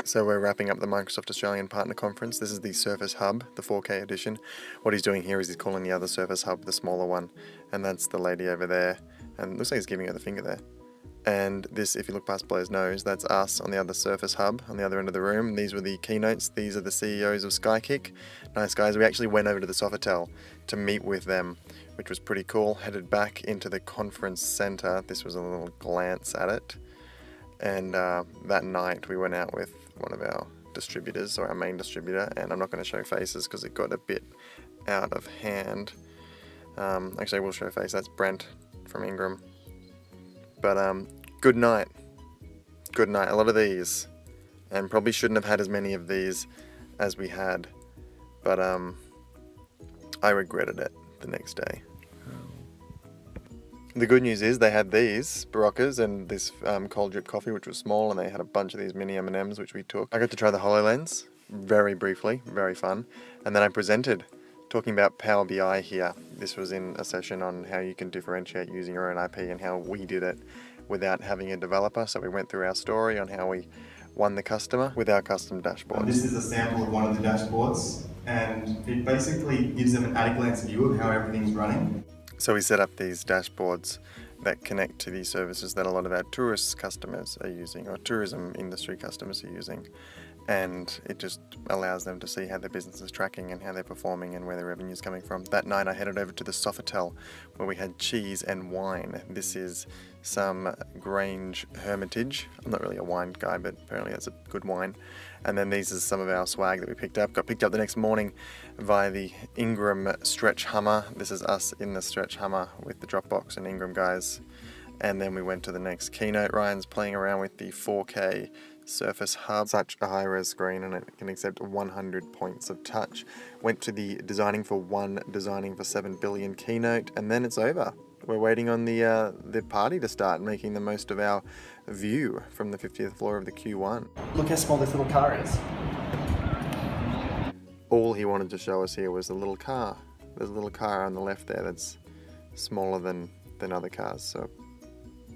So we're wrapping up the Microsoft Australian Partner Conference. This is the Surface Hub, the 4K edition. What he's doing here is he's calling the other Surface Hub the smaller one, and that's the lady over there, and it looks like he's giving her the finger there. And this, if you look past Blair's nose, that's us on the other Surface Hub, on the other end of the room. These were the keynotes. These are the CEOs of Skykick. Nice guys. We actually went over to the Sofitel to meet with them, which was pretty cool. Headed back into the conference center. This was a little glance at it. And that night we went out with one of our distributors, or our main distributor, and I'm not going to show faces because it got a bit out of hand. Actually I will show face. That's Brent from Ingram. But good night. Good night. A lot of these, and probably shouldn't have had as many of these as we had, but I regretted it the next day. The good news is they had these Baroccas and this cold drip coffee, which was small, and they had a bunch of these mini M&Ms, which we took. I got to try the HoloLens very briefly, very fun, and then I presented talking about Power BI here. This was in a session on how you can differentiate using your own IP and how we did it without having a developer. So we went through our story on how we won the customer with our custom dashboard. This is a sample of one of the dashboards, and it basically gives them an at-a-glance view of how everything's running. So we set up these dashboards that connect to these services that a lot of our tourist customers are using, or tourism industry customers are using. And it just allows them to see how their business is tracking and how they're performing and where their revenue is coming from. That night I headed over to the Sofitel where we had cheese and wine. This is some Grange Hermitage. I'm not really a wine guy, but apparently that's a good wine. And then these are some of our swag that we picked up. Got picked up the next morning via the Ingram Stretch Hummer. This is us in the Stretch Hummer with the Dropbox and Ingram guys. And then we went to the next keynote. Ryan's playing around with the 4K Surface Hub. Such a high-res screen, and it can accept 100 points of touch. Went to the Designing for 1, Designing for 7 Billion keynote, and then it's over. We're waiting on the party to start, making the most of our view from the 50th floor of the Q1. Look how small this little car is. All he wanted to show us here was the little car. There's a little car on the left there that's smaller than other cars, so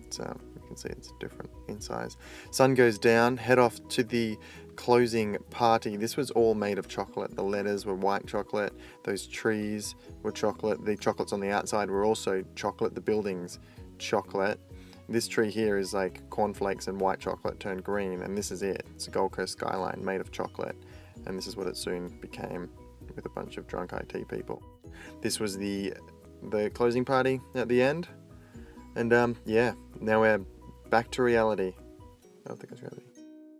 it's, you can see it's different in size. Sun goes down, head off to the closing party. This was all made of chocolate. The letters were white chocolate, those trees were chocolate, the chocolates on the outside were also chocolate, the buildings chocolate. This tree here is like cornflakes and white chocolate turned green, and this is it. It's a Gold Coast skyline made of chocolate, and this is what it soon became with a bunch of drunk IT people. This was the closing party at the end, and yeah, now we're back to reality. I don't think it's reality.